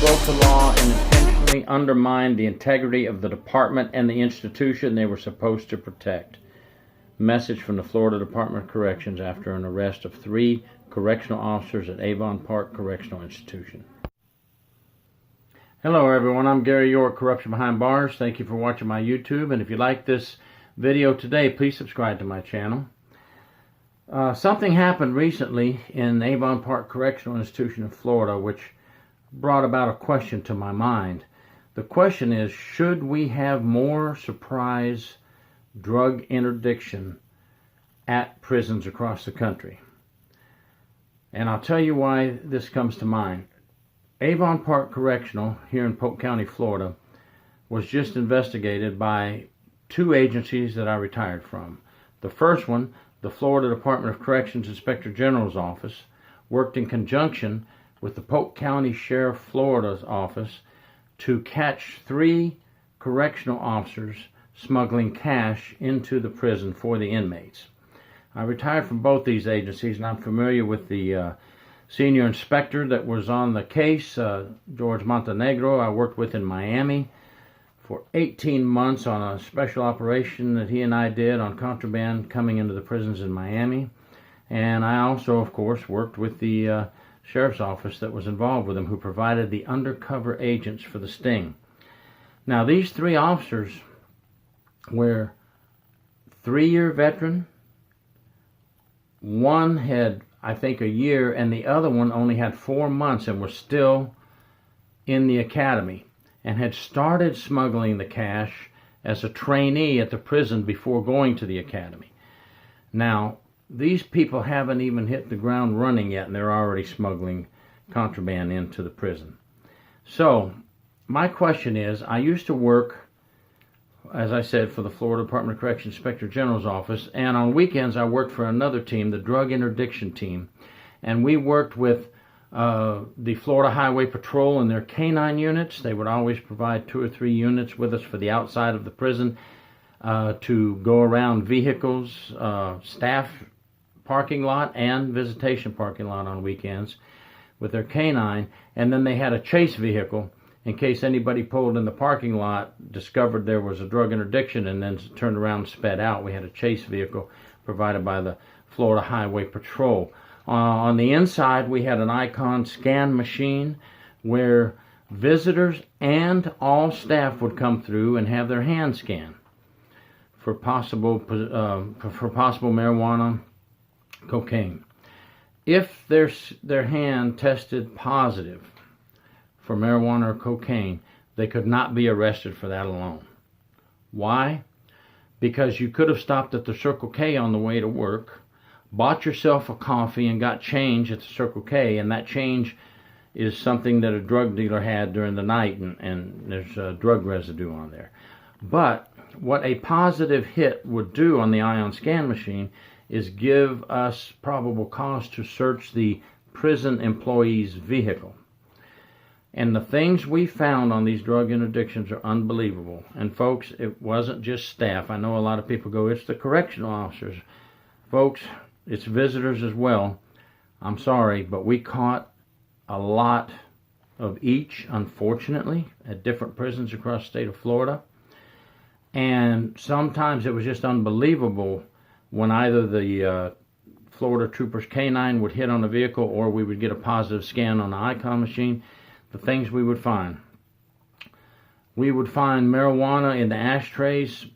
broke the law and intentionally undermined the integrity of the department and the institution they were supposed to protect. Message from the Florida Department of Corrections after an arrest of 3 correctional officers at Avon Park Correctional Institution. Hello everyone, I'm Gary York, Corruption Behind Bars. Thank you for watching my YouTube, and if you like this video today, please subscribe to my channel. Something happened recently in Avon Park Correctional Institution in Florida which brought about a question to my mind. The question is, should we have more surprise drug interdiction at prisons across the country? And I'll tell you why this comes to mind. Avon Park Correctional here in Polk County, Florida, was just investigated by 2 agencies that I retired from. The first one, the Florida Department of Corrections Inspector General's Office, worked in conjunction with the Polk County Sheriff Florida's office to catch 3 correctional officers smuggling cash into the prison for the inmates. I retired from both these agencies, and I'm familiar with the senior inspector that was on the case, George Montenegro. I worked with in Miami for 18 months on a special operation that he and I did on contraband coming into the prisons in Miami. And I also, of course, worked with the sheriff's office that was involved with him, who provided the undercover agents for the sting. Now, these 3 officers were 3-year veteran. One had, I think, a year, and the other one only had 4 months and was still in the academy and had started smuggling the cash as a trainee at the prison before going to the academy. Now, these people haven't even hit the ground running yet, and they're already smuggling contraband into the prison. So, my question is, I used to work, as I said, for the Florida Department of Corrections Inspector General's office, and on weekends I worked for another team, the Drug Interdiction team, and we worked with the Florida Highway Patrol and their canine units. They would always provide 2 or 3 units with us for the outside of the prison to go around vehicles, staff parking lot and visitation parking lot on weekends with their canine, and then they had a chase vehicle in case anybody pulled in the parking lot, discovered there was a drug interdiction, and then turned around and sped out. We had a chase vehicle provided by the Florida Highway Patrol. On the inside, we had an Icon scan machine where visitors and all staff would come through and have their hand scanned for possible marijuana, cocaine. If their hand tested positive for marijuana or cocaine, they could not be arrested for that alone. Why? Because you could have stopped at the Circle K on the way to work, bought yourself a coffee and got change at the Circle K, and that change is something that a drug dealer had during the night, and there's drug residue on there. But what a positive hit would do on the ion scan machine is give us probable cause to search the prison employee's vehicle. And the things we found on these drug interdictions are unbelievable. And folks, it wasn't just staff. I know a lot of people go, it's the correctional officers. Folks, it's visitors as well. I'm sorry, but we caught a lot of each, unfortunately, at different prisons across the state of Florida. And sometimes it was just unbelievable when either the Florida Troopers K-9 would hit on a vehicle or we would get a positive scan on the Icon machine. The things we would find. We would find marijuana in the ashtrays,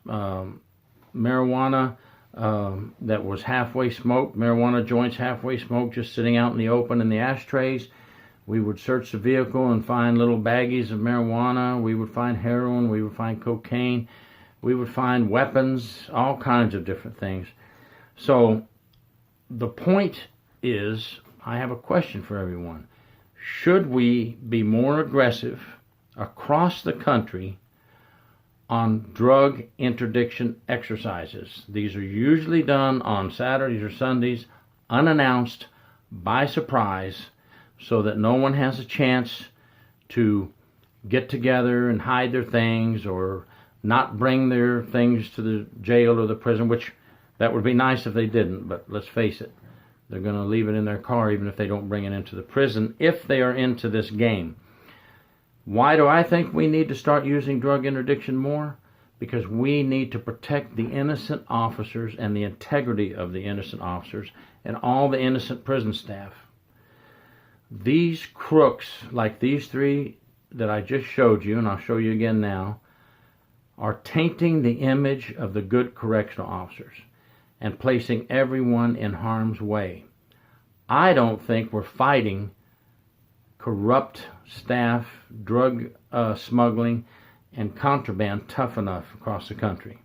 marijuana that was halfway smoked, marijuana joints halfway smoked, just sitting out in the open in the ashtrays. We would search the vehicle and find little baggies of marijuana. We would find heroin. We would find cocaine. We would find weapons, all kinds of different things. So the point is, I have a question for everyone. Should we be more aggressive across the country on drug interdiction exercises? These are usually done on Saturdays or Sundays, unannounced, by surprise, so that no one has a chance to get together and hide their things or not bring their things to the jail or the prison, which that would be nice if they didn't, but let's face it, they're going to leave it in their car even if they don't bring it into the prison, if they are into this game. Why do I think we need to start using drug interdiction more? Because we need to protect the innocent officers and the integrity of the innocent officers and all the innocent prison staff. These crooks, like these three that I just showed you, and I'll show you again now, are tainting the image of the good correctional officers and placing everyone in harm's way. I don't think we're fighting corrupt staff, drug smuggling, and contraband tough enough across the country.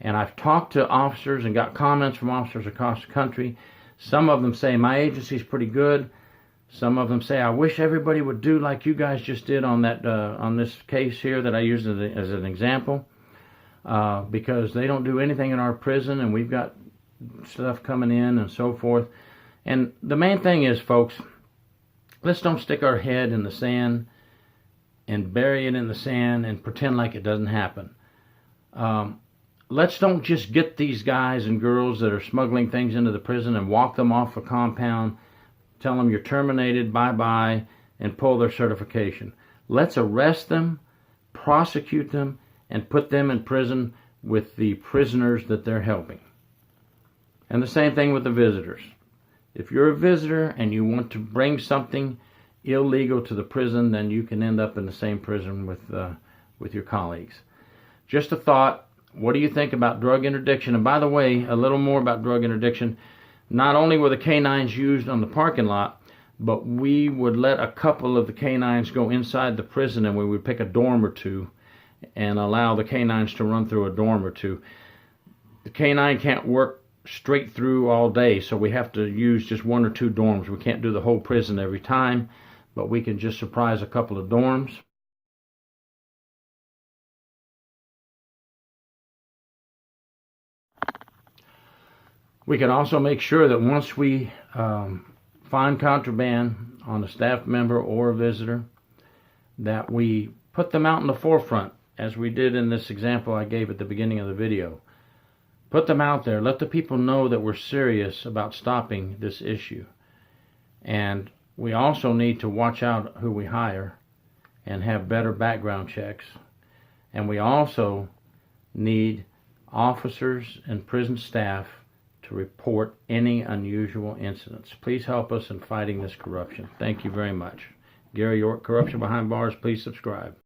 And I've talked to officers and got comments from officers across the country. Some of them say, my agency's pretty good. Some of them say, I wish everybody would do like you guys just did on that on this case here that I used as an example, because they don't do anything in our prison, and we've got stuff coming in and so forth. And the main thing is, folks, let's don't stick our head in the sand and bury it in the sand and pretend like it doesn't happen. Let's don't just get these guys and girls that are smuggling things into the prison and walk them off a compound, tell them you're terminated, bye-bye, and pull their certification. Let's arrest them, prosecute them, and put them in prison with the prisoners that they're helping. And the same thing with the visitors. If you're a visitor and you want to bring something illegal to the prison, then you can end up in the same prison with your colleagues. Just a thought. What do you think about drug interdiction? And by the way, a little more about drug interdiction. Not only were the canines used on the parking lot, but we would let a couple of the canines go inside the prison, and we would pick a dorm or two and allow the canines to run through a dorm or two. The canine can't work straight through all day, so we have to use just one or two dorms. We can't do the whole prison every time, but we can just surprise a couple of dorms. We can also make sure that once we find contraband on a staff member or a visitor, that we put them out in the forefront, as we did in this example I gave at the beginning of the video. Put them out there. Let the people know that we're serious about stopping this issue. And we also need to watch out who we hire and have better background checks. And we also need officers and prison staff to report any unusual incidents. Please help us in fighting this corruption. Thank you very much. Gary York, Corruption Behind Bars. Please subscribe.